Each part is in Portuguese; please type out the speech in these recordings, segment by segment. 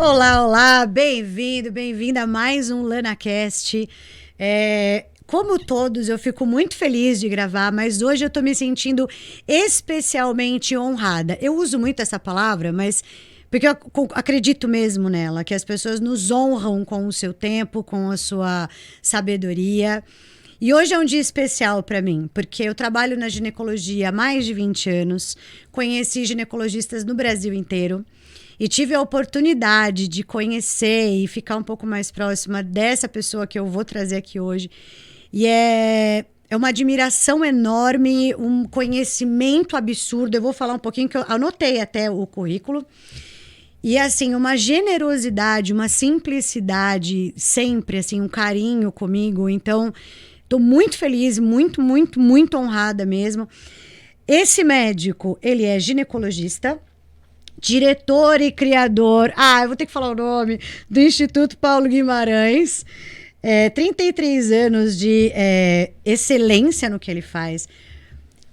Olá, olá, bem-vindo, bem-vinda a mais um LanaCast. Como todos, eu fico muito feliz de gravar, mas hoje eu tô me sentindo especialmente honrada. Eu uso muito essa palavra, mas porque eu acredito mesmo nela, que as pessoas nos honram com o seu tempo, com a sua sabedoria. E hoje é um dia especial para mim, porque eu trabalho na ginecologia há mais de 20 anos, conheci ginecologistas no Brasil inteiro. E tive a oportunidade de conhecer e ficar um pouco mais próxima dessa pessoa que eu vou trazer aqui hoje. E é uma admiração enorme, um conhecimento absurdo. Eu vou falar um pouquinho, que eu anotei até o currículo. E, assim, uma generosidade, uma simplicidade, sempre, assim, um carinho comigo. Então, estou muito feliz, muito, muito, muito honrada mesmo. Esse médico, ele é ginecologista, diretor e criador, eu vou ter que falar o nome, do Instituto Paulo Guimarães, 33 anos de excelência no que ele faz.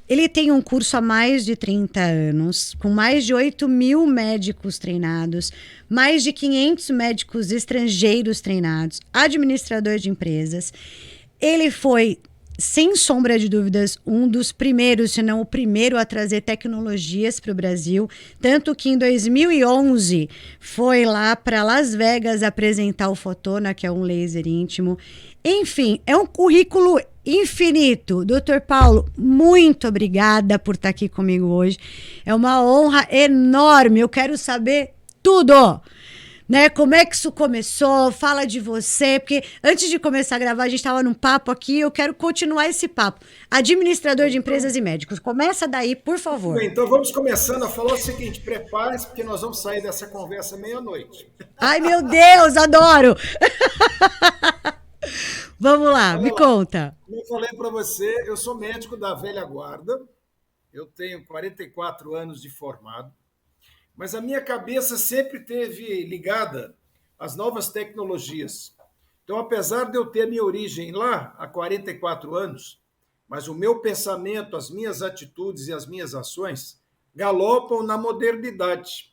Ele tem um curso há mais de 30 anos, com mais de 8 mil médicos treinados, mais de 500 médicos estrangeiros treinados, administrador de empresas. Ele foi, sem sombra de dúvidas, um dos primeiros, se não o primeiro, a trazer tecnologias para o Brasil. Tanto que em 2011 foi lá para Las Vegas apresentar o Fotona, que é um laser íntimo. Enfim, é um currículo infinito. Dr. Paulo, muito obrigada por estar aqui comigo hoje. É uma honra enorme. Eu quero saber tudo. Né? Como é que isso começou? Fala de você, porque antes de começar a gravar, a gente estava num papo aqui, eu quero continuar esse papo. Administrador de empresas e médicos, começa daí, por favor. Bem, então vamos começando a falar o seguinte: prepare-se, porque nós vamos sair dessa conversa meia-noite. Ai, meu Deus, adoro! Vamos lá, me Olha lá, conta. como eu falei para você, eu sou médico da velha guarda, eu tenho 44 anos de formado, mas a minha cabeça sempre teve ligada às novas tecnologias. Então, apesar de eu ter minha origem lá há 44 anos, mas o meu pensamento, as minhas atitudes e as minhas ações galopam na modernidade.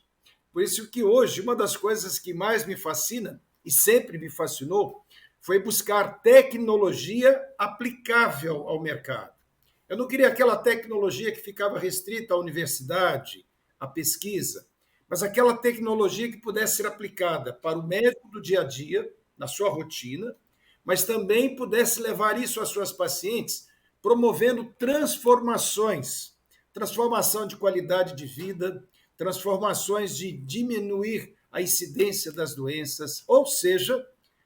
Por isso que hoje uma das coisas que mais me fascina e sempre me fascinou foi buscar tecnologia aplicável ao mercado. Eu não queria aquela tecnologia que ficava restrita à universidade, à pesquisa, mas aquela tecnologia que pudesse ser aplicada para o médico do dia a dia, na sua rotina, mas também pudesse levar isso às suas pacientes, promovendo transformações, transformação de qualidade de vida, transformações de diminuir a incidência das doenças, ou seja,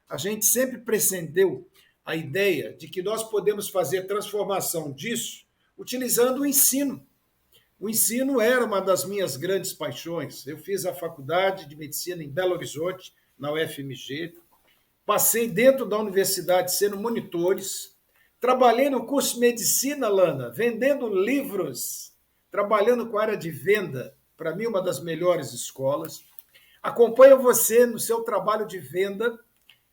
a gente sempre prescindeu a ideia de que nós podemos fazer transformação disso utilizando o ensino. O ensino era uma das minhas grandes paixões. Eu fiz a faculdade de medicina em Belo Horizonte, na UFMG, passei dentro da universidade sendo monitores, trabalhei no curso de medicina, Lana, vendendo livros, trabalhando com a área de venda, para mim uma das melhores escolas. Acompanho você no seu trabalho de venda,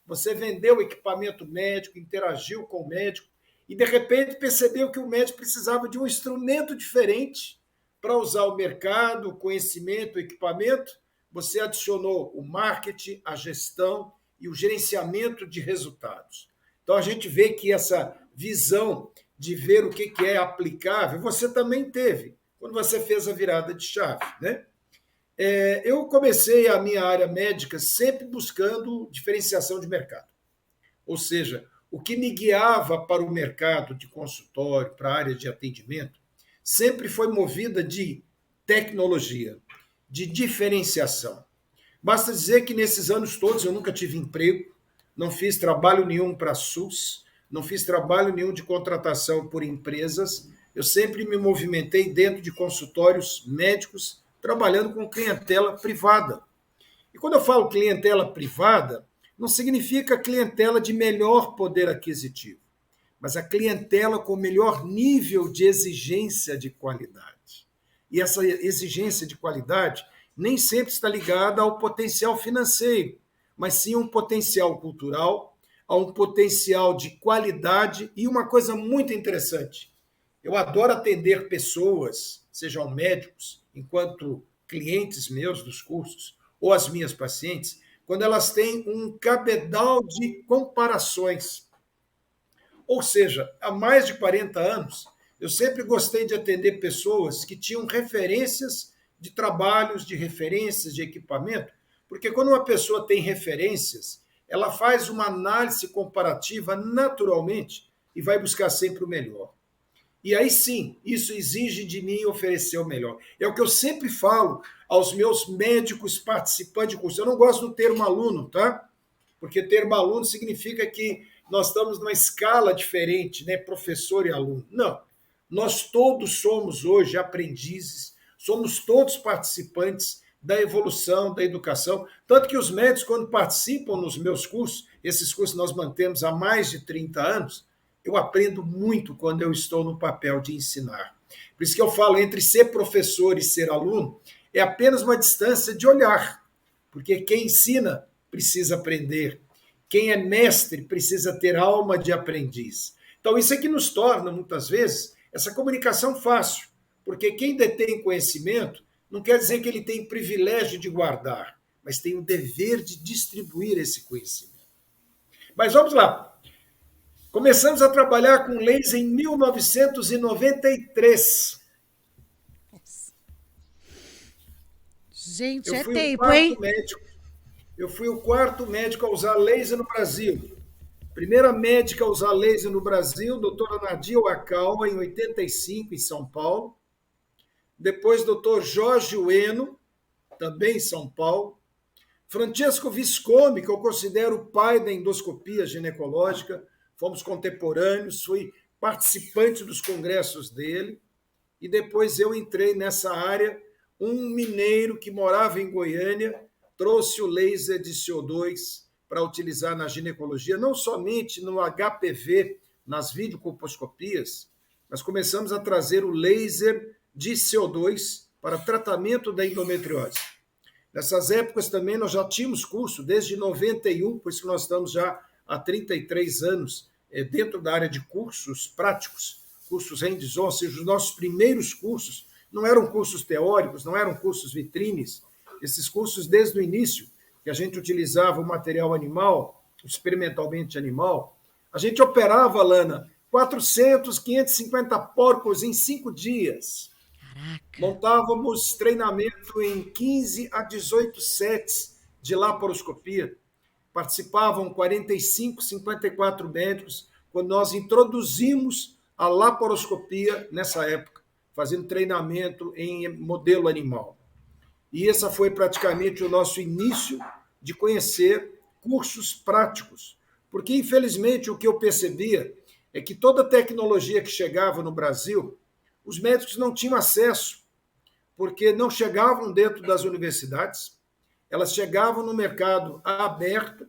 você vendeu equipamento médico, interagiu com o médico e, de repente, percebeu que o médico precisava de um instrumento diferente para usar o mercado, o conhecimento, o equipamento. Você adicionou o marketing, a gestão e o gerenciamento de resultados. Então, a gente vê que essa visão de ver o que é aplicável, você também teve, quando você fez a virada de chave, né? Eu comecei a minha área médica sempre buscando diferenciação de mercado. Ou seja, o que me guiava para o mercado de consultório, para a área de atendimento, sempre foi movida de tecnologia, de diferenciação. Basta dizer que nesses anos todos eu nunca tive emprego, não fiz trabalho nenhum para a SUS, não fiz trabalho nenhum de contratação por empresas, eu sempre me movimentei dentro de consultórios médicos, trabalhando com clientela privada. E quando eu falo clientela privada, não significa clientela de melhor poder aquisitivo, mas a clientela com melhor nível de exigência de qualidade. E essa exigência de qualidade nem sempre está ligada ao potencial financeiro, mas sim a um potencial cultural, a um potencial de qualidade e uma coisa muito interessante. Eu adoro atender pessoas, sejam médicos, enquanto clientes meus dos cursos, ou as minhas pacientes, quando elas têm um cabedal de comparações. Ou seja, há mais de 40 anos, eu sempre gostei de atender pessoas que tinham referências de trabalhos, de referências de equipamento, porque quando uma pessoa tem referências, ela faz uma análise comparativa naturalmente e vai buscar sempre o melhor. E aí sim, isso exige de mim oferecer o melhor. É o que eu sempre falo aos meus médicos participantes de curso. Eu não gosto do termo aluno, tá? Porque termo aluno significa que nós estamos numa escala diferente, né? Professor e aluno. Não. Nós todos somos hoje aprendizes, somos todos participantes da evolução, da educação. Tanto que os médicos, quando participam nos meus cursos, esses cursos nós mantemos há mais de 30 anos, eu aprendo muito quando eu estou no papel de ensinar. Por isso que eu falo, entre ser professor e ser aluno, é apenas uma distância de olhar, porque quem ensina precisa aprender, quem é mestre precisa ter alma de aprendiz. Então, isso é que nos torna, muitas vezes, essa comunicação fácil, porque quem detém conhecimento não quer dizer que ele tem privilégio de guardar, mas tem o dever de distribuir esse conhecimento. Mas vamos lá. Começamos a trabalhar com laser em 1993. Gente, é tempo, hein? Eu fui o quarto médico a usar laser no Brasil. Primeira médica a usar laser no Brasil, doutora Nadia Wakawa, em 85, em São Paulo. Depois, doutor Jorge Ueno, também em São Paulo. Francesco Viscomi, que eu considero o pai da endoscopia ginecológica, fomos contemporâneos, fui participante dos congressos dele, e depois eu entrei nessa área. Um mineiro que morava em Goiânia trouxe o laser de CO2 para utilizar na ginecologia, não somente no HPV, nas videocolposcopias, mas começamos a trazer o laser de CO2 para tratamento da endometriose. Nessas épocas também nós já tínhamos curso, desde 91, por isso que nós estamos já há 33 anos dentro da área de cursos práticos, cursos hands-on, ou seja, os nossos primeiros cursos não eram cursos teóricos, não eram cursos vitrines, esses cursos desde o início, que a gente utilizava o material animal, experimentalmente animal, a gente operava, Lana, 400, 550 porcos em 5 dias. Caraca. Montávamos treinamento em 15 a 18 sets de laparoscopia. Participavam 45, 54 médicos, quando nós introduzimos a laparoscopia nessa época, fazendo treinamento em modelo animal. E esse foi praticamente o nosso início de conhecer cursos práticos. Porque, infelizmente, o que eu percebia é que toda tecnologia que chegava no Brasil, os médicos não tinham acesso, porque não chegavam dentro das universidades, elas chegavam no mercado aberto,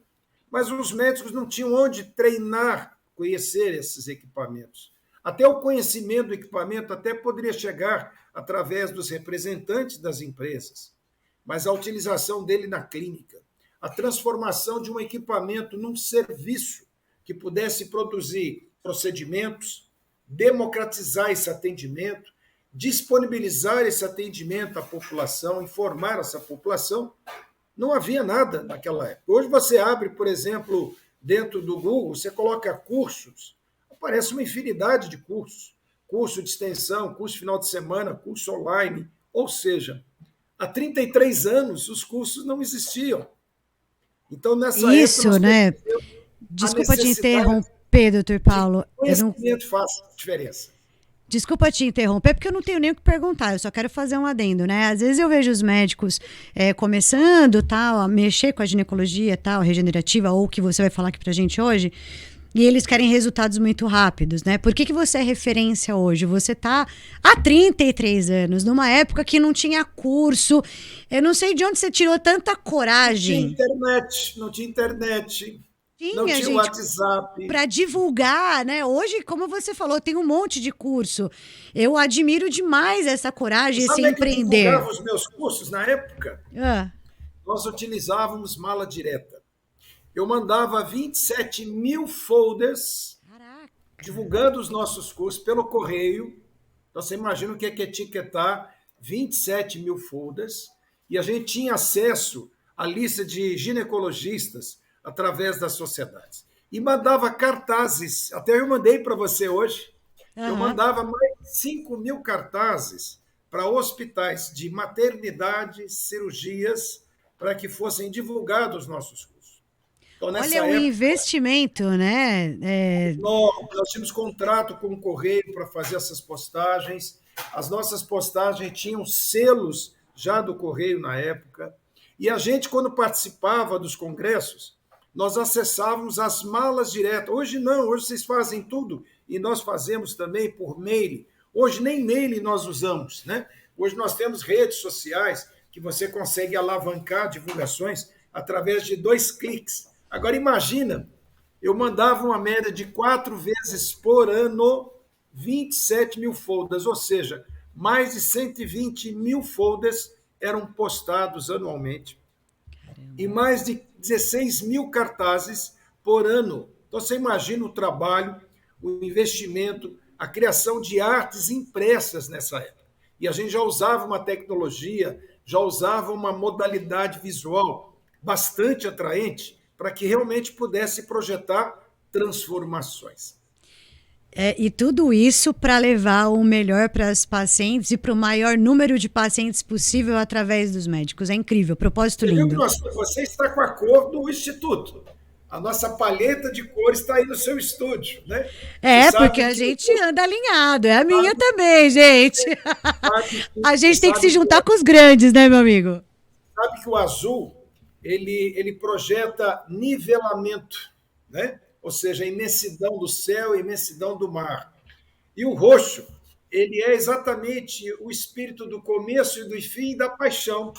mas os médicos não tinham onde treinar, conhecer esses equipamentos. Até o conhecimento do equipamento até poderia chegar através dos representantes das empresas, mas a utilização dele na clínica, a transformação de um equipamento num serviço que pudesse produzir procedimentos, democratizar esse atendimento, disponibilizar esse atendimento à população, informar essa população, não havia nada naquela época. Hoje você abre, por exemplo, dentro do Google, você coloca cursos, aparece uma infinidade de cursos, curso de extensão, curso final de semana, curso online, ou seja, há 33 anos os cursos não existiam. Então, nessa Isso, época, né? Desculpa te interromper, doutor Paulo. Conhecimento faz diferença. Desculpa te interromper, porque eu não tenho nem o que perguntar, eu só quero fazer um adendo, né? Às vezes eu vejo os médicos começando, tal, a mexer com a ginecologia, tal, regenerativa, ou o que você vai falar aqui pra gente hoje, e eles querem resultados muito rápidos, né? Por que você é referência hoje? Você tá há 33 anos, numa época que não tinha curso, eu não sei de onde você tirou tanta coragem. Não tinha internet. Não tinha gente, WhatsApp. Para divulgar, né? Hoje, como você falou, tem um monte de curso. Eu admiro demais essa coragem, esse empreender. Eu divulgava os meus cursos na época. Nós utilizávamos mala direta. Eu mandava 27 mil folders. Caraca. Divulgando os nossos cursos pelo correio. Então, você imagina o que é etiquetar 27 mil folders. E a gente tinha acesso a lista de ginecologistas através das sociedades. E mandava cartazes, até eu mandei para você hoje, eu Aham. mandava mais de 5.000 cartazes para hospitais de maternidade, cirurgias, para que fossem divulgados os nossos cursos. Então, Olha nessa o época, investimento, né? nós tínhamos contrato com o Correio para fazer essas postagens. As nossas postagens tinham selos já do Correio na época. E a gente, quando participava dos congressos, nós acessávamos as malas direto. Hoje não, hoje vocês fazem tudo e nós fazemos também por mail. Hoje nem mail nós usamos, né? Hoje nós temos redes sociais que você consegue alavancar divulgações através de 2 cliques. Agora imagina, eu mandava uma média de 4 vezes por ano 27.000 folders, ou seja, mais de 120.000 folders eram postados anualmente e mais de 16.000 cartazes por ano. Então, você imagina o trabalho, o investimento, a criação de artes impressas nessa época. E a gente já usava uma tecnologia, já usava uma modalidade visual bastante atraente para que realmente pudesse projetar transformações. E tudo isso para levar o melhor para as pacientes e para o maior número de pacientes possível através dos médicos. É incrível, propósito Você viu que lindo. você está com a cor do Instituto. A nossa palheta de cores está aí no seu estúdio, né? Você Porque sabe a que, gente anda alinhado. É a minha sabe, também, gente. A você gente tem que se sabe, juntar com os grandes, né, meu amigo? sabe que o azul ele projeta nivelamento, né? Ou seja, a imensidão do céu e a imensidão do mar. E o roxo, ele é exatamente o espírito do começo e do fim e da paixão.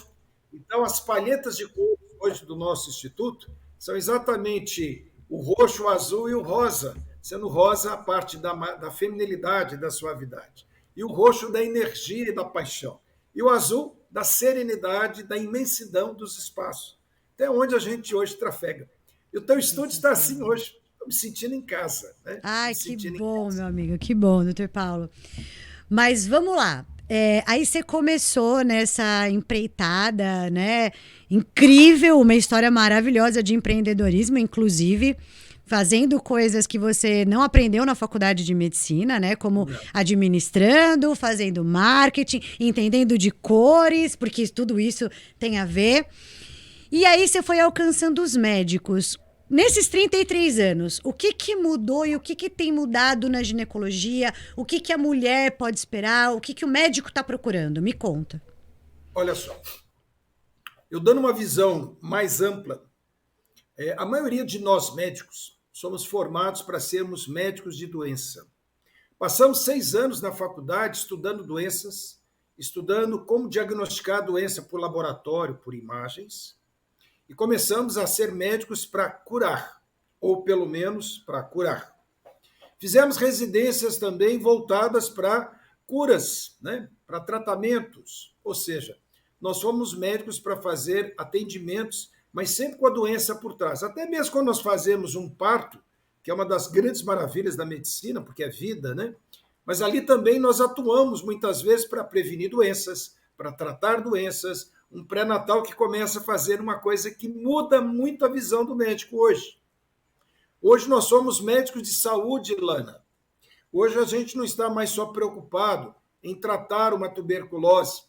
Então, as palhetas de cores hoje do nosso instituto são exatamente o roxo, o azul e o rosa, sendo o rosa a parte da feminilidade, da suavidade, e o roxo da energia e da paixão, e o azul da serenidade, da imensidão dos espaços. Até onde a gente hoje trafega. E o teu estúdio está assim hoje. Estou me sentindo em casa. Né? Me Ai, que sentindo em bom, casa. meu amigo, que bom, doutor Paulo. Mas vamos lá. Aí você começou nessa empreitada, né? Incrível, uma história maravilhosa de empreendedorismo, inclusive fazendo coisas que você não aprendeu na faculdade de medicina, né? Como Não. administrando, fazendo marketing, entendendo de cores, porque tudo isso tem a ver. E aí você foi alcançando os médicos. Nesses 33 anos, o que que mudou e o que que tem mudado na ginecologia? O que que a mulher pode esperar? O que que o médico está procurando? Me conta. Olha só, eu dando uma visão mais ampla, a maioria de nós médicos somos formados para sermos médicos de doença. Passamos 6 anos na faculdade estudando doenças, estudando como diagnosticar a doença por laboratório, por imagens, e começamos a ser médicos para curar, ou pelo menos para curar. Fizemos residências também voltadas para curas, né? Para tratamentos, ou seja, nós fomos médicos para fazer atendimentos, mas sempre com a doença por trás. Até mesmo quando nós fazemos um parto, que é uma das grandes maravilhas da medicina, porque é vida, né? Mas ali também nós atuamos muitas vezes para prevenir doenças, para tratar doenças, um pré-natal que começa a fazer uma coisa que muda muito a visão do médico hoje. Hoje nós somos médicos de saúde, Lana. Hoje a gente não está mais só preocupado em tratar uma tuberculose,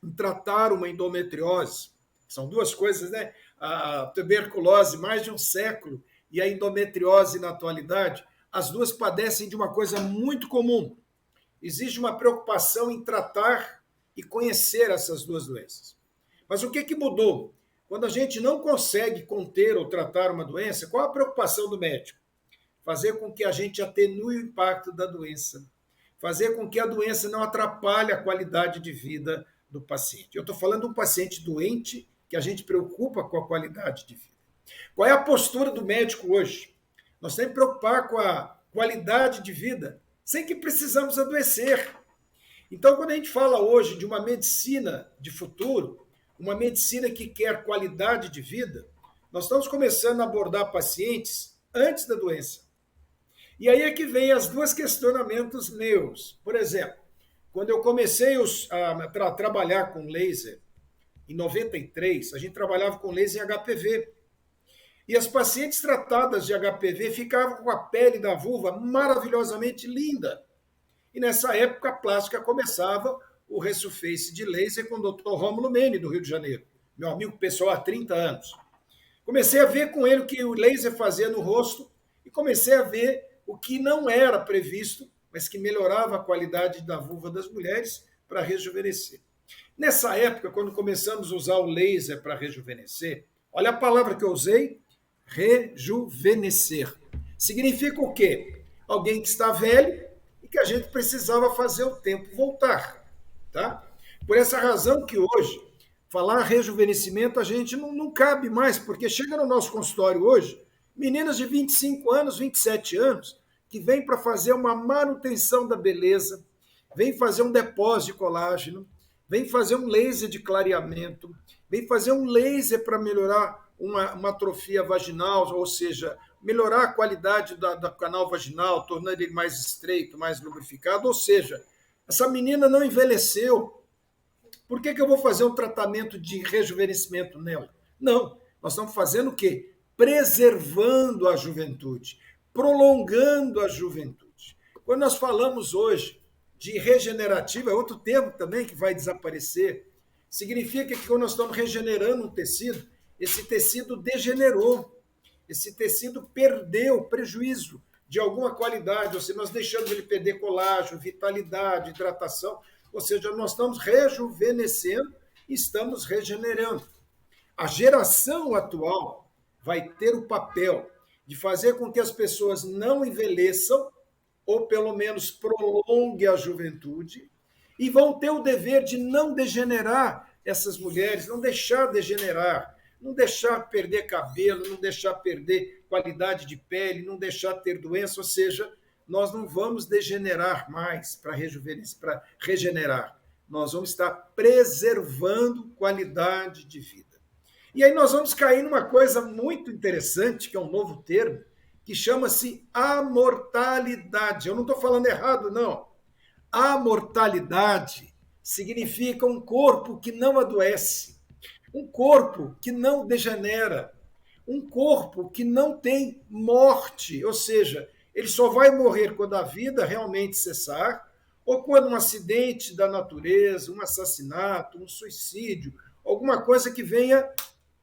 em tratar uma endometriose. São duas coisas, né? A tuberculose, mais de um século, e a endometriose na atualidade, as duas padecem de uma coisa muito comum. Existe uma preocupação em tratar e conhecer essas duas doenças. Mas o que que mudou? Quando a gente não consegue conter ou tratar uma doença, qual a preocupação do médico? Fazer com que a gente atenue o impacto da doença, fazer com que a doença não atrapalhe a qualidade de vida do paciente. Eu estou falando de um paciente doente que a gente preocupa com a qualidade de vida. Qual é a postura do médico hoje? Nós temos que preocupar com a qualidade de vida sem que precisamos adoecer. Então, quando a gente fala hoje de uma medicina de futuro, uma medicina que quer qualidade de vida, nós estamos começando a abordar pacientes antes da doença. E aí é que vem os dois questionamentos meus. Por exemplo, quando eu comecei a trabalhar com laser, em 93, a gente trabalhava com laser em HPV. E as pacientes tratadas de HPV ficavam com a pele da vulva maravilhosamente linda. E nessa época a plástica começava o Resurface de laser com o Dr. Rômulo Mene, do Rio de Janeiro, meu amigo pessoal há 30 anos. Comecei a ver com ele o que o laser fazia no rosto e comecei a ver o que não era previsto, mas que melhorava a qualidade da vulva das mulheres para rejuvenescer. Nessa época, quando começamos a usar o laser para rejuvenescer, olha a palavra que eu usei, rejuvenescer. Significa o quê? Alguém que está velho e que a gente precisava fazer o tempo voltar. Tá? Por essa razão que hoje, falar rejuvenescimento a gente não cabe mais, porque chega no nosso consultório hoje, meninas de 25 anos, 27 anos, que vêm para fazer uma manutenção da beleza, vêm fazer um depósito de colágeno, vêm fazer um laser de clareamento, vêm fazer um laser para melhorar uma atrofia vaginal, ou seja, melhorar a qualidade do canal vaginal, tornando ele mais estreito, mais lubrificado, ou seja, essa menina não envelheceu. Por que eu vou fazer um tratamento de rejuvenescimento nela? Não, nós estamos fazendo o quê? Preservando a juventude, prolongando a juventude. Quando nós falamos hoje de regenerativa, é outro termo também que vai desaparecer, significa que quando nós estamos regenerando um tecido, esse tecido degenerou, esse tecido perdeu prejuízo de alguma qualidade, ou seja, nós deixamos ele perder colágeno, vitalidade, hidratação, ou seja, nós estamos rejuvenescendo e estamos regenerando. A geração atual vai ter o papel de fazer com que as pessoas não envelheçam, ou pelo menos prolongue a juventude, e vão ter o dever de não degenerar essas mulheres, não deixar degenerar, não deixar perder cabelo, não deixar perder qualidade de pele, não deixar ter doença, ou seja, nós não vamos degenerar mais para regenerar. Nós vamos estar preservando qualidade de vida. E aí nós vamos cair numa coisa muito interessante, que é um novo termo, que chama-se amortalidade. Eu não estou falando errado, não. Amortalidade significa um corpo que não adoece, um corpo que não degenera, um corpo que não tem morte, ou seja, ele só vai morrer quando a vida realmente cessar, ou quando um acidente da natureza, um assassinato, um suicídio, alguma coisa que venha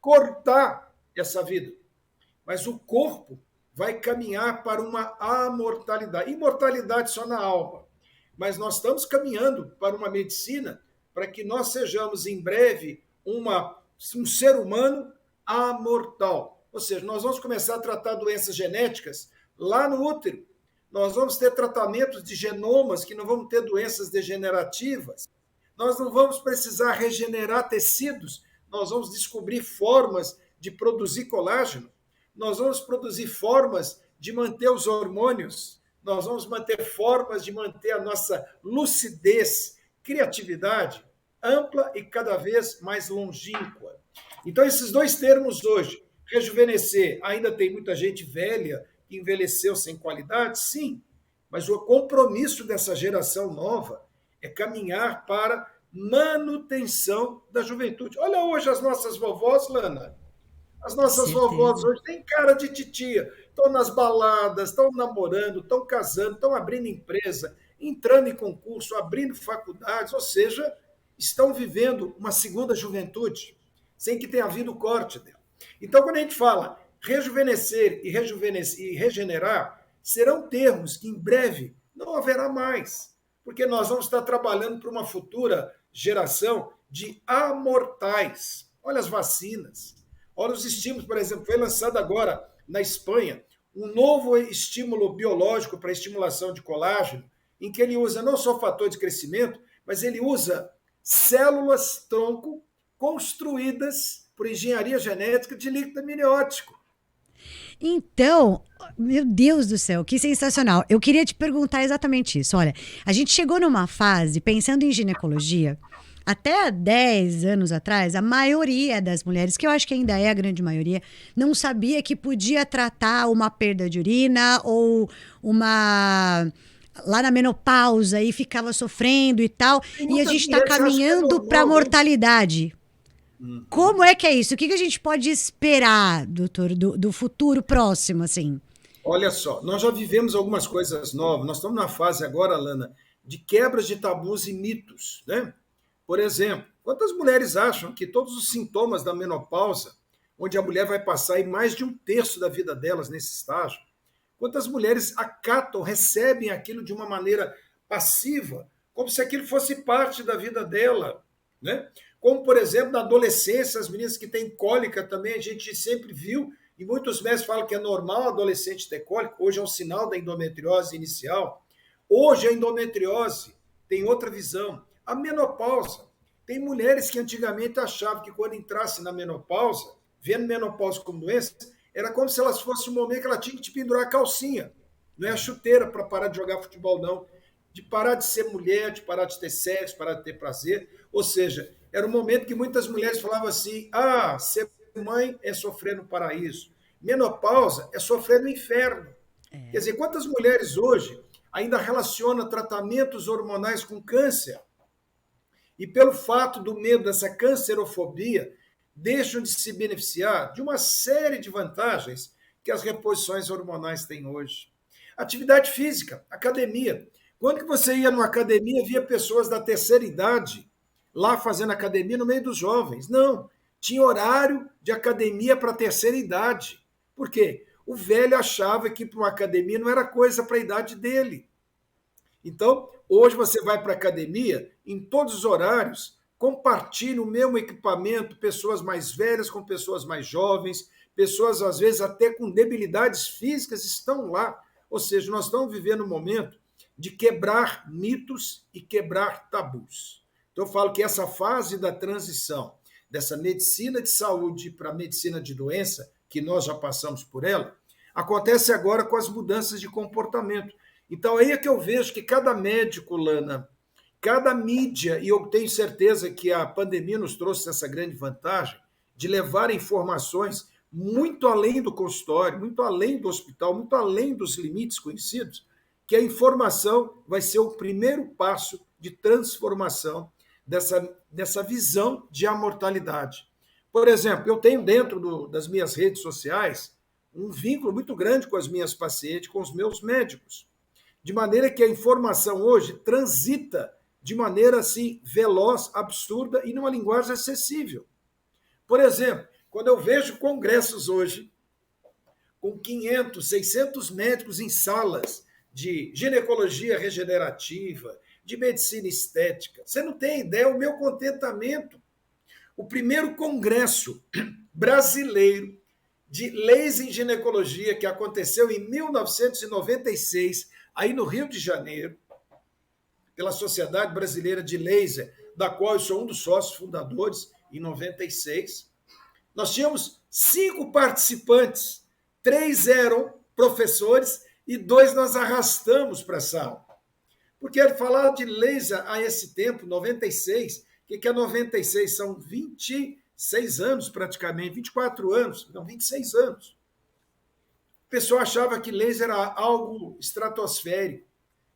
cortar essa vida. Mas o corpo vai caminhar para uma amortalidade. Imortalidade só na alma. Mas nós estamos caminhando para uma medicina para que nós sejamos, em breve, um ser humano amortal. Ou seja, nós vamos começar a tratar doenças genéticas lá no útero. Nós vamos ter tratamentos de genomas que não vamos ter doenças degenerativas. Nós não vamos precisar regenerar tecidos. Nós vamos descobrir formas de produzir colágeno. Nós vamos produzir formas de manter os hormônios. Nós vamos manter formas de manter a nossa lucidez, criatividade ampla e cada vez mais longínqua. Então, esses dois termos hoje, rejuvenescer, ainda tem muita gente velha que envelheceu sem qualidade, sim, mas o compromisso dessa geração nova é caminhar para manutenção da juventude. Olha hoje as nossas vovós, Lana. As nossas vovós hoje têm cara de titia, estão nas baladas, estão namorando, estão casando, estão abrindo empresa, entrando em concurso, abrindo faculdades, ou seja, estão vivendo uma segunda juventude, sem que tenha havido o corte dela. Então, quando a gente fala rejuvenescer e regenerar, serão termos que em breve não haverá mais, porque nós vamos estar trabalhando para uma futura geração de amortais. Olha as vacinas, olha os estímulos, por exemplo, foi lançado agora na Espanha um novo estímulo biológico para estimulação de colágeno, em que ele usa não só fator de crescimento, mas ele usa células-tronco construídas por engenharia genética de líquido amniótico. Então, meu Deus do céu, que sensacional. Eu queria te perguntar exatamente isso. Olha, a gente chegou numa fase, pensando em ginecologia, até 10 anos atrás, a maioria das mulheres, que eu acho que ainda é a grande maioria, não sabia que podia tratar uma perda de urina ou uma... lá na menopausa e ficava sofrendo e tal. E a gente está caminhando para a mortalidade. Como é que é isso? O que a gente pode esperar, doutor, do futuro próximo, assim? Olha só, nós já vivemos algumas coisas novas. Nós estamos na fase agora, Lana, de quebras de tabus e mitos, né? Por exemplo, quantas mulheres acham que todos os sintomas da menopausa, onde a mulher vai passar aí mais de um terço da vida delas nesse estágio, quantas mulheres acatam, recebem aquilo de uma maneira passiva, como se aquilo fosse parte da vida dela, né? Como, por exemplo, na adolescência, as meninas que têm cólica também, a gente sempre viu, e muitos médicos falam que é normal adolescente ter cólica, hoje é um sinal da endometriose inicial. Hoje a endometriose tem outra visão. A menopausa. Tem mulheres que antigamente achavam que quando entrasse na menopausa, vendo menopausa como doença, era como se elas fossem um momento que ela tinha que te pendurar a calcinha. Não é a chuteira para parar de jogar futebol, não. De parar de ser mulher, de parar de ter sexo, parar de ter prazer. Ou seja, era um momento que muitas mulheres falavam assim: ah, ser mãe é sofrer no paraíso. Menopausa é sofrer no inferno. Quer dizer, quantas mulheres hoje ainda relacionam tratamentos hormonais com câncer? E pelo fato do medo dessa cancerofobia, deixam de se beneficiar de uma série de vantagens que as reposições hormonais têm hoje. Atividade física, academia. Quando que você ia numa academia, via pessoas da terceira idade lá fazendo academia no meio dos jovens? Não, tinha horário de academia para a terceira idade. Por quê? O velho achava que ir para uma academia não era coisa para a idade dele. Então, hoje você vai para a academia, em todos os horários, compartilha o mesmo equipamento, pessoas mais velhas com pessoas mais jovens, pessoas, às vezes, até com debilidades físicas estão lá. Ou seja, nós estamos vivendo um momento de quebrar mitos e quebrar tabus. Então, eu falo que essa fase da transição dessa medicina de saúde para a medicina de doença, que nós já passamos por ela, acontece agora com as mudanças de comportamento. Então, aí é que eu vejo que cada médico, Lana, cada mídia, e eu tenho certeza que a pandemia nos trouxe essa grande vantagem de levar informações muito além do consultório, muito além do hospital, muito além dos limites conhecidos, que a informação vai ser o primeiro passo de transformação dessa visão de amortalidade. Por exemplo, eu tenho dentro das minhas redes sociais um vínculo muito grande com as minhas pacientes, com os meus médicos, de maneira que a informação hoje transita de maneira assim veloz, absurda e numa linguagem acessível. Por exemplo, quando eu vejo congressos hoje com 500, 600 médicos em salas de ginecologia regenerativa, de medicina estética, você não tem ideia o meu contentamento. O primeiro congresso brasileiro de leis em ginecologia que aconteceu em 1996, aí no Rio de Janeiro, pela Sociedade Brasileira de Laser, da qual eu sou um dos sócios fundadores, em 96. Nós tínhamos 5 participantes, 3 eram professores e 2 nós arrastamos para a sala. Porque falar de laser a esse tempo, 96, o que é 96? São 26 anos praticamente, 24 anos, não, 26 anos. O pessoal achava que laser era algo estratosférico,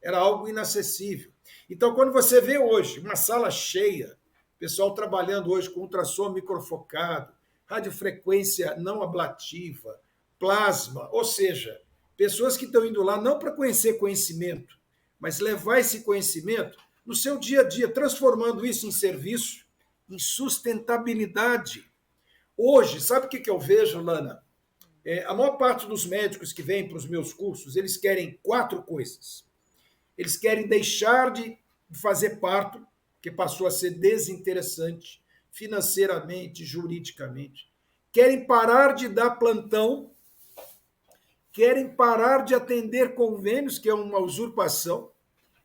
era algo inacessível. Então, quando você vê hoje uma sala cheia, pessoal trabalhando hoje com ultrassom microfocado, radiofrequência não ablativa, plasma, ou seja, pessoas que estão indo lá não para conhecer conhecimento, mas levar esse conhecimento no seu dia a dia, transformando isso em serviço, em sustentabilidade. Hoje, sabe o que eu vejo, Lana? A maior parte dos médicos que vêm para os meus cursos, eles querem 4 coisas. Eles querem deixar de fazer parto, que passou a ser desinteressante financeiramente, juridicamente. Querem parar de dar plantão, querem parar de atender convênios, que é uma usurpação.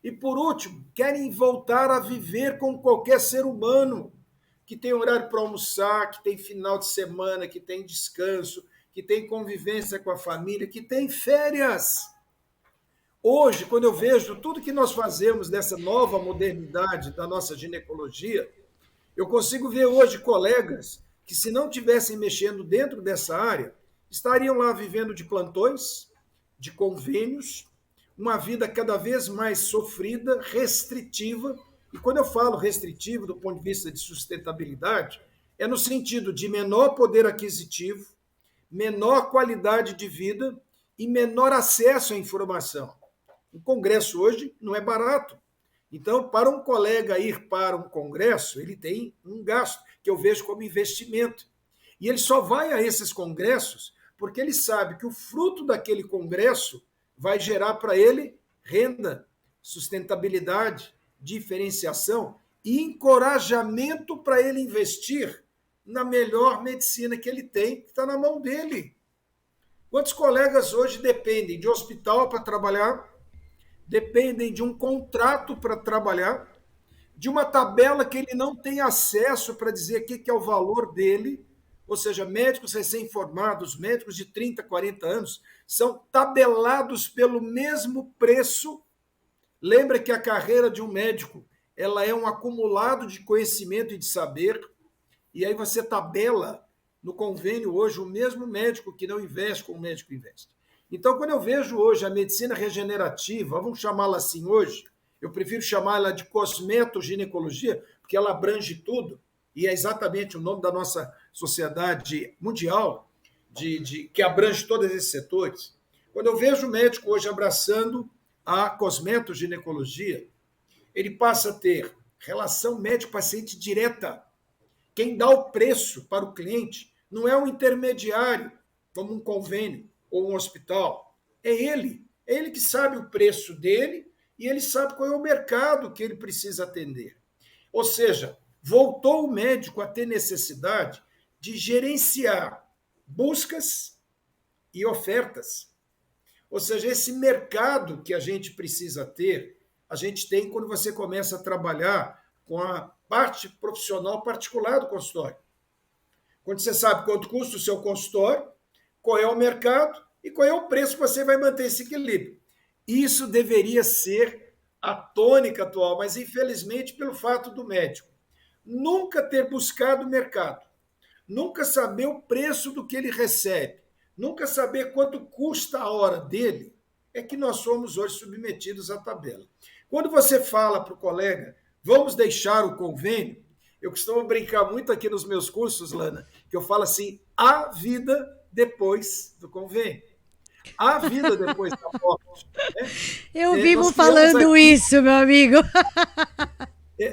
E, por último, querem voltar a viver como qualquer ser humano, que tem horário para almoçar, que tem final de semana, que tem descanso, que tem convivência com a família, que tem férias. Hoje, quando eu vejo tudo que nós fazemos nessa nova modernidade da nossa ginecologia, eu consigo ver hoje colegas que, se não tivessem mexendo dentro dessa área, estariam lá vivendo de plantões, de convênios, uma vida cada vez mais sofrida, restritiva. E quando eu falo restritivo do ponto de vista de sustentabilidade, é no sentido de menor poder aquisitivo, menor qualidade de vida e menor acesso à informação. O congresso hoje não é barato. Então, para um colega ir para um congresso, ele tem um gasto, que eu vejo como investimento. E ele só vai a esses congressos porque ele sabe que o fruto daquele congresso vai gerar para ele renda, sustentabilidade, diferenciação e encorajamento para ele investir na melhor medicina que ele tem, que está na mão dele. Quantos colegas hoje dependem de hospital para trabalhar, dependem de um contrato para trabalhar, de uma tabela que ele não tem acesso para dizer o que é o valor dele, ou seja, médicos recém-formados, médicos de 30, 40 anos, são tabelados pelo mesmo preço. Lembra que a carreira de um médico ela é um acumulado de conhecimento e de saber, e aí você tabela no convênio hoje o mesmo médico que não investe como o médico investe. Então, quando eu vejo hoje a medicina regenerativa, vamos chamá-la assim hoje, eu prefiro chamá-la de cosmetoginecologia, porque ela abrange tudo, e é exatamente o nome da nossa sociedade mundial, que abrange todos esses setores. Quando eu vejo o médico hoje abraçando a cosmetoginecologia, ele passa a ter relação médico-paciente direta. Quem dá o preço para o cliente não é um intermediário, como um convênio ou um hospital. É ele. É ele que sabe o preço dele e ele sabe qual é o mercado que ele precisa atender. Ou seja, voltou o médico a ter necessidade de gerenciar buscas e ofertas. Ou seja, esse mercado que a gente precisa ter, a gente tem quando você começa a trabalhar com a parte profissional particular do consultório. Quando você sabe quanto custa o seu consultório, qual é o mercado e qual é o preço que você vai manter esse equilíbrio. Isso deveria ser a tônica atual, mas infelizmente pelo fato do médico nunca ter buscado o mercado, nunca saber o preço do que ele recebe, nunca saber quanto custa a hora dele, é que nós somos hoje submetidos à tabela. Quando você fala para o colega, vamos deixar o convênio, eu costumo brincar muito aqui nos meus cursos, Lana, que eu falo assim, há vida depois do convênio. Há vida depois da morte. Né? Eu vivo falando isso, meu amigo.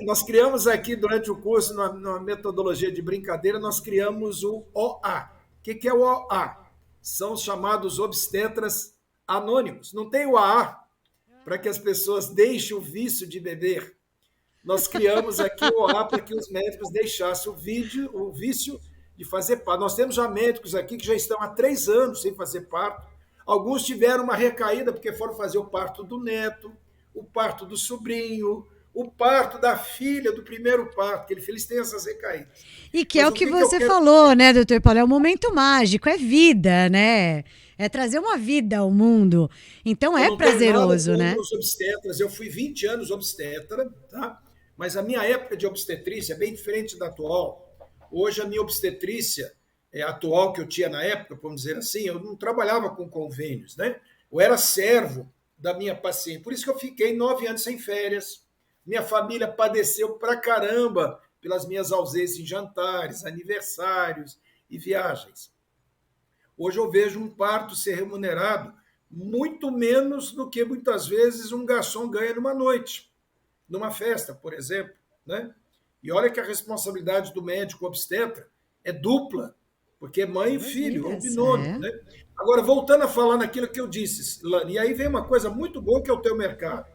Nós criamos aqui, durante o curso, numa metodologia de brincadeira, nós criamos o OA. O que é o OA? São os chamados obstetras anônimos. Não tem o AA para que as pessoas deixem o vício de beber. Nós criamos aqui o OA para que os médicos deixassem o vício de fazer parto. Nós temos já médicos aqui que já estão há 3 anos sem fazer parto. Alguns tiveram uma recaída porque foram fazer o parto do neto, o parto do sobrinho, o parto da filha, do primeiro parto, que eles têm essas recaídas. E que é o que você falou, né, doutor Paulo? É um momento mágico, é vida, né? É trazer uma vida ao mundo. Então é prazeroso, né? Os obstetras, eu fui 20 anos obstetra, tá? Mas a minha época de obstetrícia é bem diferente da atual. Hoje a minha obstetrícia atual que eu tinha na época, vamos dizer assim, eu não trabalhava com convênios, né? Eu era servo da minha paciente. Por isso que eu fiquei 9 anos sem férias. Minha família padeceu pra caramba pelas minhas ausências em jantares, aniversários e viagens. Hoje eu vejo um parto ser remunerado muito menos do que muitas vezes um garçom ganha numa noite, numa festa, por exemplo, né? E olha que a responsabilidade do médico obstetra é dupla, porque é mãe e filho, é um binômio, né? Agora, voltando a falar naquilo que eu disse, Lani, e aí vem uma coisa muito boa que é o teu mercado.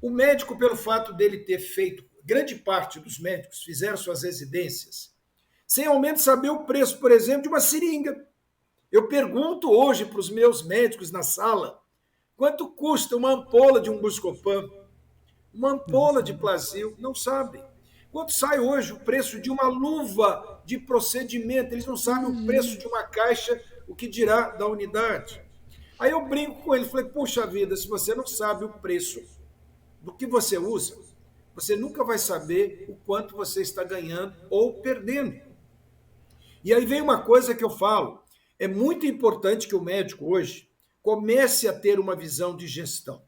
O médico, pelo fato dele ter feito, grande parte dos médicos fizeram suas residências, sem ao menos saber o preço, por exemplo, de uma seringa. Eu pergunto hoje para os meus médicos na sala, quanto custa uma ampola de um Buscopan, uma ampola de Plasil? Não sabem. Quanto sai hoje o preço de uma luva de procedimento? Eles não sabem o preço de uma caixa, o que dirá da unidade. Aí eu brinco com ele, falei, puxa vida, se você não sabe o preço do que você usa, você nunca vai saber o quanto você está ganhando ou perdendo. E aí vem uma coisa que eu falo, é muito importante que o médico hoje comece a ter uma visão de gestão.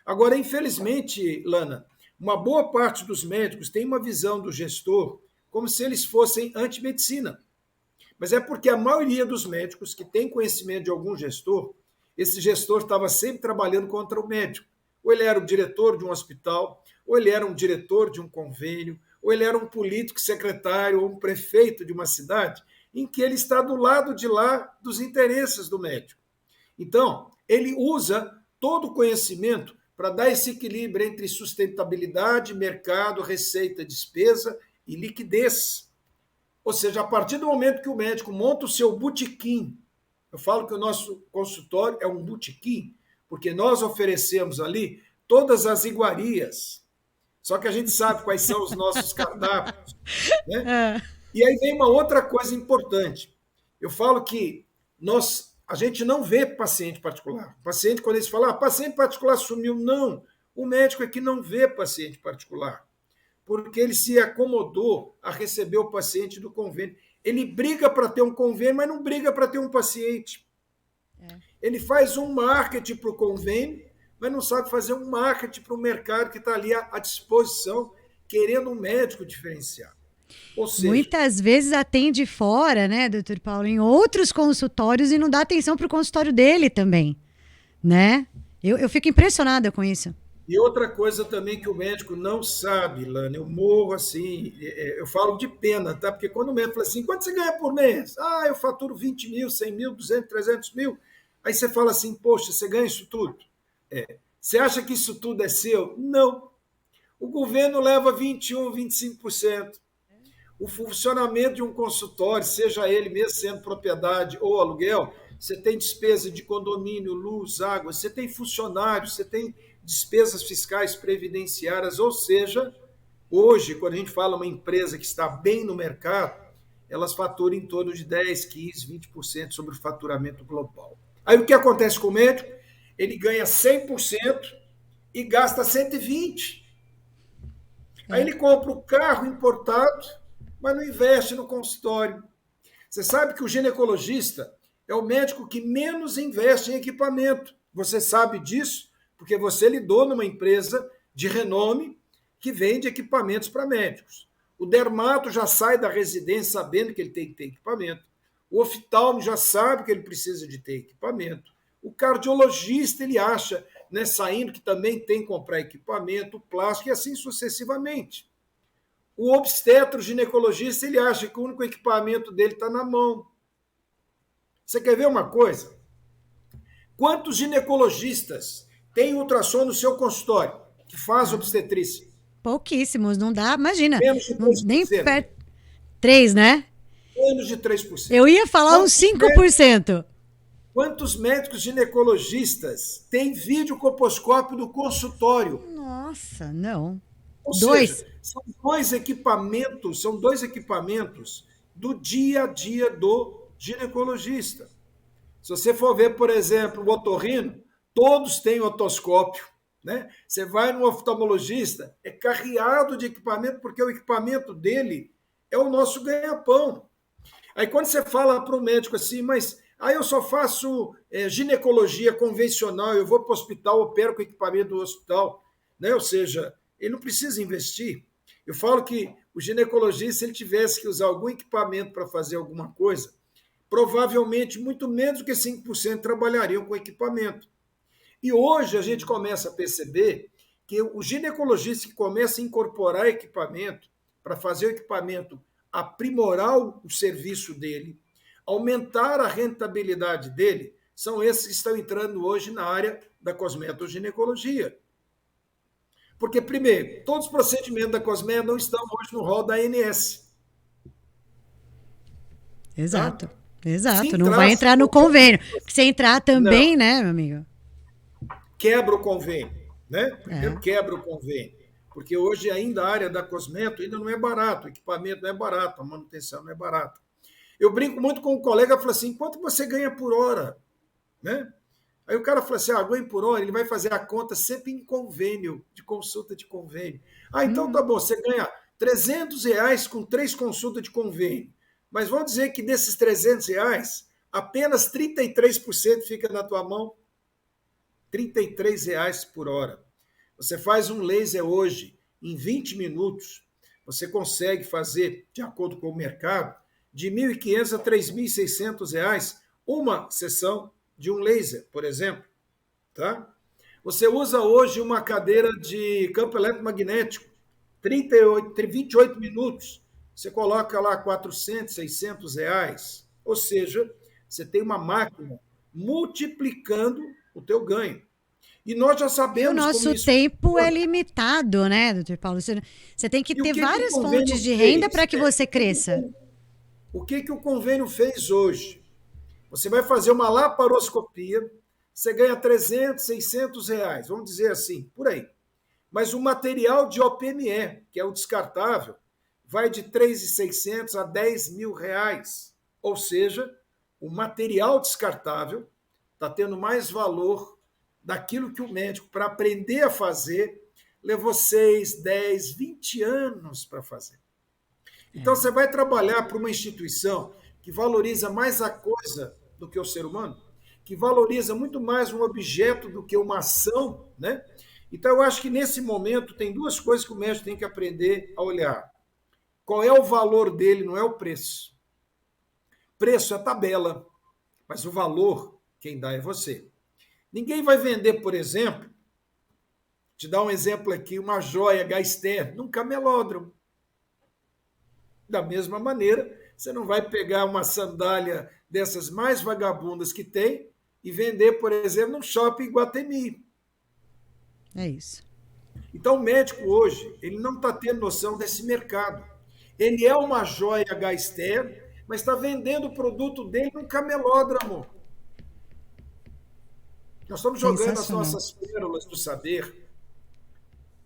Agora, infelizmente, Lana, uma boa parte dos médicos tem uma visão do gestor como se eles fossem antimedicina. Mas é porque a maioria dos médicos que tem conhecimento de algum gestor, esse gestor estava sempre trabalhando contra o médico. Ou ele era o diretor de um hospital, ou ele era um diretor de um convênio, ou ele era um político secretário ou um prefeito de uma cidade, em que ele está do lado de lá dos interesses do médico. Então, ele usa todo o conhecimento para dar esse equilíbrio entre sustentabilidade, mercado, receita, despesa e liquidez. Ou seja, a partir do momento que o médico monta o seu botequim, eu falo que o nosso consultório é um botequim, porque nós oferecemos ali todas as iguarias, só que a gente sabe quais são os nossos cardápios, né? E aí vem uma outra coisa importante. Eu falo que a gente não vê paciente particular. O paciente, quando eles falam, paciente particular sumiu, não. O médico é que não vê paciente particular, porque ele se acomodou a receber o paciente do convênio. Ele briga para ter um convênio, mas não briga para ter um paciente. Ele faz um marketing para o convênio, mas não sabe fazer um marketing para o mercado que está ali à disposição, querendo um médico diferenciado. Ou seja, muitas vezes atende fora, né, doutor Paulo, em outros consultórios e não dá atenção para o consultório dele também, né? Eu fico impressionada com isso. E outra coisa também que o médico não sabe, Lana, eu morro assim, eu falo de pena, tá? Porque quando o médico fala assim, quanto você ganha por mês? Eu faturo 20 mil, 100 mil, 200, 300 mil. Aí você fala assim, poxa, você ganha isso tudo? Você acha que isso tudo é seu? Não. O governo leva 21%, 25%. O funcionamento de um consultório, seja ele mesmo sendo propriedade ou aluguel, você tem despesa de condomínio, luz, água, você tem funcionários, você tem despesas fiscais previdenciárias, ou seja, hoje, quando a gente fala uma empresa que está bem no mercado, elas faturam em torno de 10, 15, 20% sobre o faturamento global. Aí o que acontece com o médico? Ele ganha 100% e gasta 120%. Aí ele compra o carro importado, mas não investe no consultório. Você sabe que o ginecologista é o médico que menos investe em equipamento. Você sabe disso porque você lidou numa empresa de renome que vende equipamentos para médicos. O dermato já sai da residência sabendo que ele tem que ter equipamento. O oftalmo já sabe que ele precisa de ter equipamento. O cardiologista, ele acha, né, saindo, que também tem que comprar equipamento, plástico e assim sucessivamente. O obstetro ginecologista, ele acha que o único equipamento dele está na mão. Você quer ver uma coisa? Quantos ginecologistas têm ultrassom no seu consultório que faz obstetrícia? Pouquíssimos, não dá, imagina. Menos de 3%. Nem perto. 3, né? Menos de 3%. Eu ia falar uns 5%. Quantos médicos ginecologistas têm videocolposcópio no consultório? Nossa, não. Ou 2. seja, são dois equipamentos do dia a dia do ginecologista. Se você for ver, por exemplo, o otorrino, todos têm otoscópio, né? Você vai no oftalmologista, é carreado de equipamento, porque o equipamento dele é o nosso ganha-pão. Aí quando você fala para o médico assim, mas eu só faço ginecologia convencional, eu vou para o hospital, opero com o equipamento do hospital, né? Ou seja, ele não precisa investir. Eu falo que o ginecologista, se ele tivesse que usar algum equipamento para fazer alguma coisa, provavelmente muito menos do que 5% trabalhariam com equipamento. E hoje a gente começa a perceber que o ginecologista que começa a incorporar equipamento para fazer o equipamento aprimorar o serviço dele, aumentar a rentabilidade dele, são esses que estão entrando hoje na área da cosmetoginecologia. Porque, primeiro, todos os procedimentos da cosmeto não estão hoje no rol da ANS. Exato. Tá? Exato. Não vai entrar no convênio. Se entrar também, né, meu amigo? Quebra o convênio, né? Primeiro quebra o convênio. Porque hoje ainda a área da cosmeto ainda não é barato, o equipamento não é barato, a manutenção não é barata. Eu brinco muito com um colega, falo assim, quanto você ganha por hora? Né? Aí o cara fala assim, ganho por hora, ele vai fazer a conta sempre em convênio, de consulta de convênio. Então tá bom, você ganha R$300 com 3 consultas de convênio. Mas vamos dizer que desses R$300, apenas 33% fica na tua mão. R$33 por hora. Você faz um laser hoje, em 20 minutos, você consegue fazer, de acordo com o mercado, de R$ 1.500 a R$ 3.600 uma sessão de um laser, por exemplo. Tá? Você usa hoje uma cadeira de campo eletromagnético, 28 minutos, você coloca lá 400, R$ 600. Ou seja, você tem uma máquina multiplicando o teu ganho. E nós já E o sabemos como nosso isso tempo é funciona. limitado, né, doutor Paulo? Você tem que E o ter que, que o várias convênio fontes de renda fez? para que você cresça. O que, que o convênio fez hoje? Você vai fazer uma laparoscopia, você ganha 300, R$ 600, vamos dizer assim, por aí. Mas o material de OPME, que é o descartável, vai de 3.600 a R$ 10.000. Ou seja, o material descartável está tendo mais valor daquilo que o médico, para aprender a fazer, levou 6, 10, 20 anos para fazer. Então, você vai trabalhar para uma instituição que valoriza mais a coisa do que o ser humano, que valoriza muito mais um objeto do que uma ação, né? Então, eu acho que nesse momento tem duas coisas que o médico tem que aprender a olhar. Qual é o valor dele, não é o preço. Preço é tabela, mas o valor, quem dá é você. Ninguém vai vender, por exemplo, te dar um exemplo aqui, uma joia Gaster num camelódromo. Da mesma maneira, você não vai pegar uma sandália dessas mais vagabundas que tem e vender, por exemplo, num shopping Iguatemi. É isso. Então, o médico hoje, ele não está tendo noção desse mercado. Ele é uma joia Gaster, mas está vendendo o produto dele num camelódromo. Nós estamos jogando as Sensacional. nossas pérolas do saber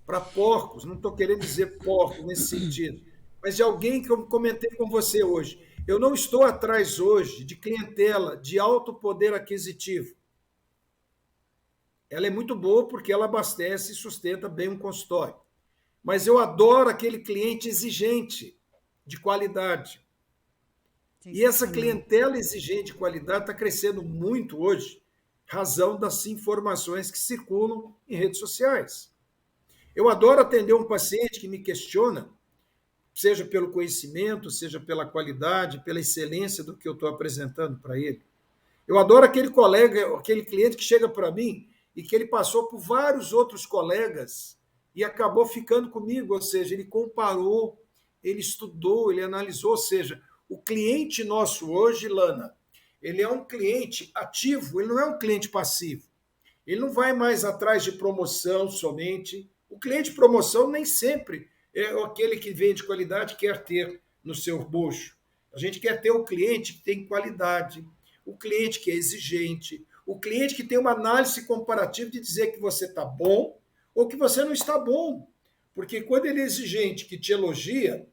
para porcos, não estou querendo dizer porcos nesse sentido, mas de alguém que eu comentei com você hoje. Eu não estou atrás hoje de clientela de alto poder aquisitivo. Ela é muito boa porque ela abastece e sustenta bem um consultório. Mas eu adoro aquele cliente exigente, de qualidade. E essa clientela exigente de qualidade está crescendo muito hoje, razão das informações que circulam em redes sociais. Eu adoro atender um paciente que me questiona, seja pelo conhecimento, seja pela qualidade, pela excelência do que eu estou apresentando para ele. Eu adoro aquele colega, aquele cliente que chega para mim e que ele passou por vários outros colegas e acabou ficando comigo, ou seja, ele comparou, ele estudou, ele analisou, ou seja, o cliente nosso hoje, Lana, ele é um cliente ativo, ele não é um cliente passivo. Ele não vai mais atrás de promoção somente. O cliente de promoção nem sempre é aquele que vende qualidade quer ter no seu bucho. A gente quer ter o cliente que tem qualidade, o cliente que é exigente, o cliente que tem uma análise comparativa de dizer que você está bom ou que você não está bom. Porque quando ele é exigente, que te elogia,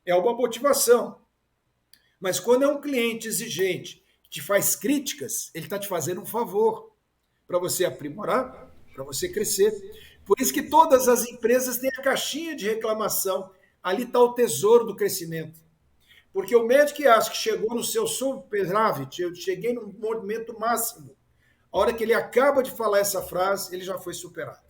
é uma motivação. Mas quando é um cliente exigente que te faz críticas, ele está te fazendo um favor para você aprimorar, para você crescer. Por isso que todas as empresas têm a caixinha de reclamação. Ali está o tesouro do crescimento. Porque o médico que acha que chegou no seu superávit, eu cheguei no momento máximo, a hora que ele acaba de falar essa frase, ele já foi superado.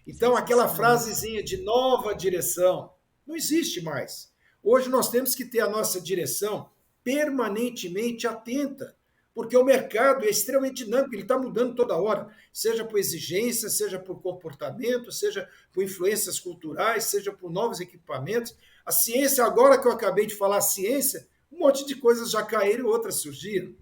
Então, aquela frasezinha de nova direção não existe mais. Hoje nós temos que ter a nossa direção permanentemente atenta, porque o mercado é extremamente dinâmico, ele está mudando toda hora, seja por exigência, seja por comportamento, seja por influências culturais, seja por novos equipamentos. A ciência, agora que eu acabei de falar a ciência, um monte de coisas já caíram e outras surgiram.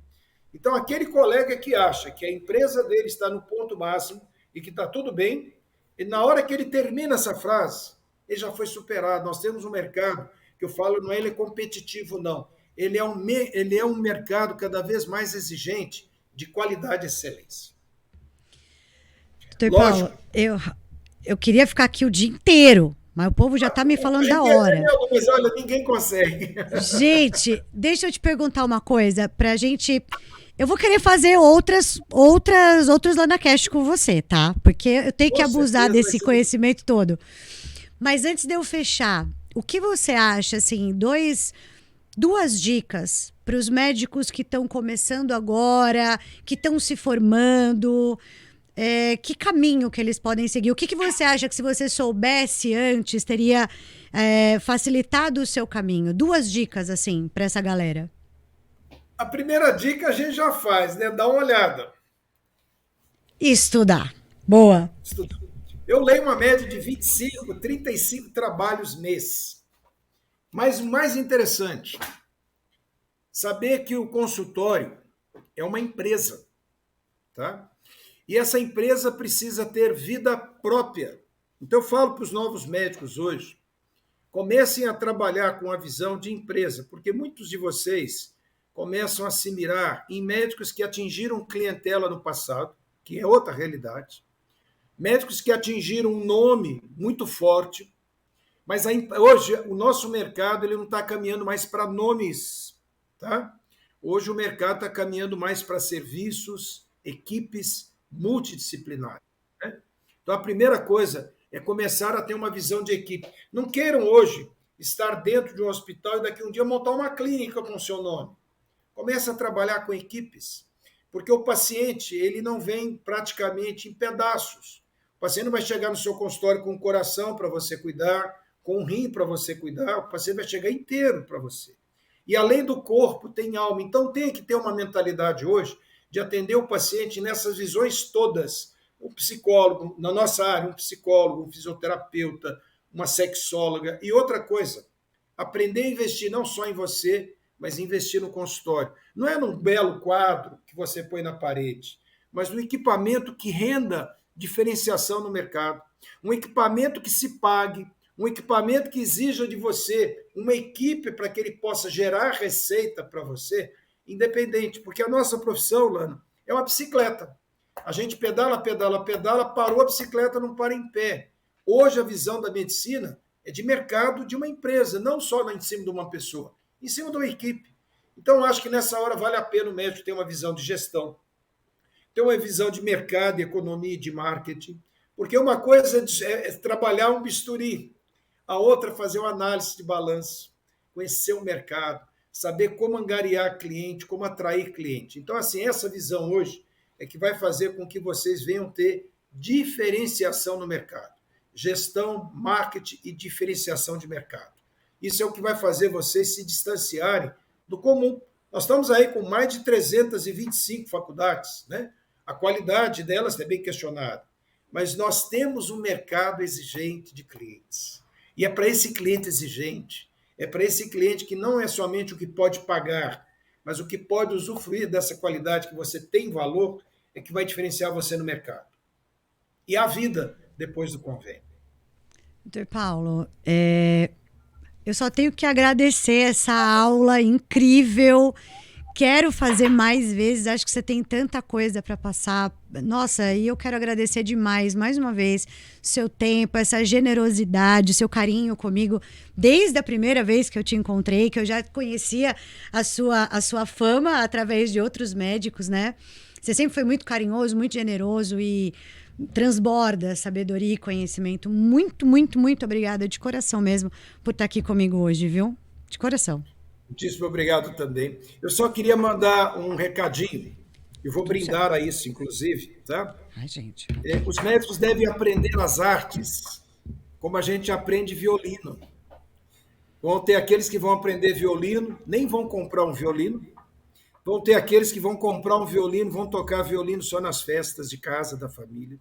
Então, aquele colega que acha que a empresa dele está no ponto máximo e que está tudo bem, e na hora que ele termina essa frase, ele já foi superado. Nós temos um mercado, que eu falo, não é ele competitivo, não. Ele é um mercado cada vez mais exigente de qualidade e excelência. Doutor Paulo, eu queria ficar aqui o dia inteiro, mas o povo já está me falando da hora. Mas olha, ninguém consegue. Gente, deixa eu te perguntar uma coisa, pra gente... Eu vou querer fazer outros LanaCast com você, tá? Porque eu tenho que abusar desse conhecimento todo. Mas antes de eu fechar, o que você acha, assim, duas dicas para os médicos que estão começando agora, que estão se formando, que caminho que eles podem seguir? O que você acha que se você soubesse antes, teria facilitado o seu caminho? 2 dicas, assim, para essa galera. A primeira dica a gente já faz, né? Dá uma olhada. Estudar. Boa. Estudar. Eu leio uma média de 25, 35 trabalhos mês. Mas o mais interessante, saber que o consultório é uma empresa, tá? E essa empresa precisa ter vida própria. Então eu falo para os novos médicos hoje, comecem a trabalhar com a visão de empresa, porque muitos de vocês começam a se mirar em médicos que atingiram clientela no passado, que é outra realidade, médicos que atingiram um nome muito forte, mas hoje o nosso mercado ele não está caminhando mais para nomes, tá? Hoje o mercado está caminhando mais para serviços, equipes multidisciplinares, né? Então a primeira coisa é começar a ter uma visão de equipe. Não queiram hoje estar dentro de um hospital e daqui a um dia montar uma clínica com o seu nome. Comece a trabalhar com equipes, porque o paciente ele não vem praticamente em pedaços. O paciente não vai chegar no seu consultório com um coração para você cuidar, com um rim para você cuidar, o paciente vai chegar inteiro para você. E além do corpo, tem alma. Então tem que ter uma mentalidade hoje de atender o paciente nessas visões todas. Um psicólogo, na nossa área, um psicólogo, um fisioterapeuta, uma sexóloga. E outra coisa, aprender a investir não só em você, mas investir no consultório. Não é num belo quadro que você põe na parede, mas no equipamento que renda diferenciação no mercado. Um equipamento que se pague, um equipamento que exija de você uma equipe para que ele possa gerar receita para você, independente. Porque a nossa profissão, Lana, é uma bicicleta. A gente pedala, pedala, pedala, parou a bicicleta, não para em pé. Hoje a visão da medicina é de mercado de uma empresa, não só em cima de uma pessoa, em cima de uma equipe. Então, acho que nessa hora vale a pena o médico ter uma visão de gestão, ter uma visão de mercado, economia e de marketing, porque uma coisa é trabalhar um bisturi, a outra é fazer uma análise de balanço, conhecer o mercado, saber como angariar cliente, como atrair cliente. Então, assim, essa visão hoje é que vai fazer com que vocês venham ter diferenciação no mercado. Gestão, marketing e diferenciação de mercado. Isso é o que vai fazer vocês se distanciarem do comum. Nós estamos aí com mais de 325 faculdades, né? A qualidade delas é bem questionada, mas nós temos um mercado exigente de clientes. E é para esse cliente exigente, é para esse cliente que não é somente o que pode pagar, mas o que pode usufruir dessa qualidade que você tem valor, é que vai diferenciar você no mercado. E a vida depois do convênio. Doutor Paulo, eu só tenho que agradecer essa aula incrível. Quero fazer mais vezes, acho que você tem tanta coisa para passar. Nossa, e eu quero agradecer demais, mais uma vez, seu tempo, essa generosidade, seu carinho comigo, desde a primeira vez que eu te encontrei, que eu já conhecia a sua fama através de outros médicos, né? Você sempre foi muito carinhoso, muito generoso e transborda sabedoria e conhecimento. Muito, muito, muito obrigada, de coração mesmo, por estar aqui comigo hoje, viu? De coração. Muitíssimo obrigado também. Eu só queria mandar um recadinho. Eu vou brindar a isso, inclusive, tá? Ai, gente. Os médicos devem aprender as artes como a gente aprende violino. Vão ter aqueles que vão aprender violino, nem vão comprar um violino. Vão ter aqueles que vão comprar um violino, vão tocar violino só nas festas de casa da família.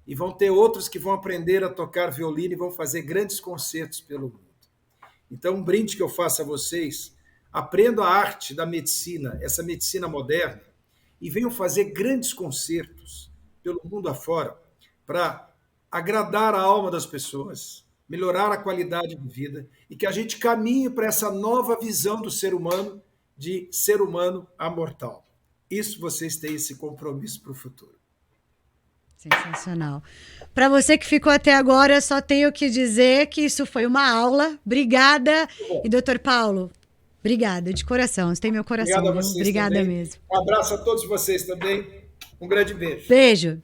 E vão ter outros que vão aprender a tocar violino e vão fazer grandes concertos pelo mundo. Então, um brinde que eu faço a vocês, aprendam a arte da medicina, essa medicina moderna, e venham fazer grandes concertos pelo mundo afora para agradar a alma das pessoas, melhorar a qualidade de vida e que a gente caminhe para essa nova visão do ser humano, de ser humano amortal. Isso vocês têm esse compromisso para o futuro. Sensacional. Para você que ficou até agora, só tenho que dizer que isso foi uma aula. Obrigada. E, doutor Paulo, obrigada, de coração. Você tem meu coração. Obrigado a vocês. Obrigada também. mesmo. Um abraço a todos vocês também. Um grande beijo. Beijo.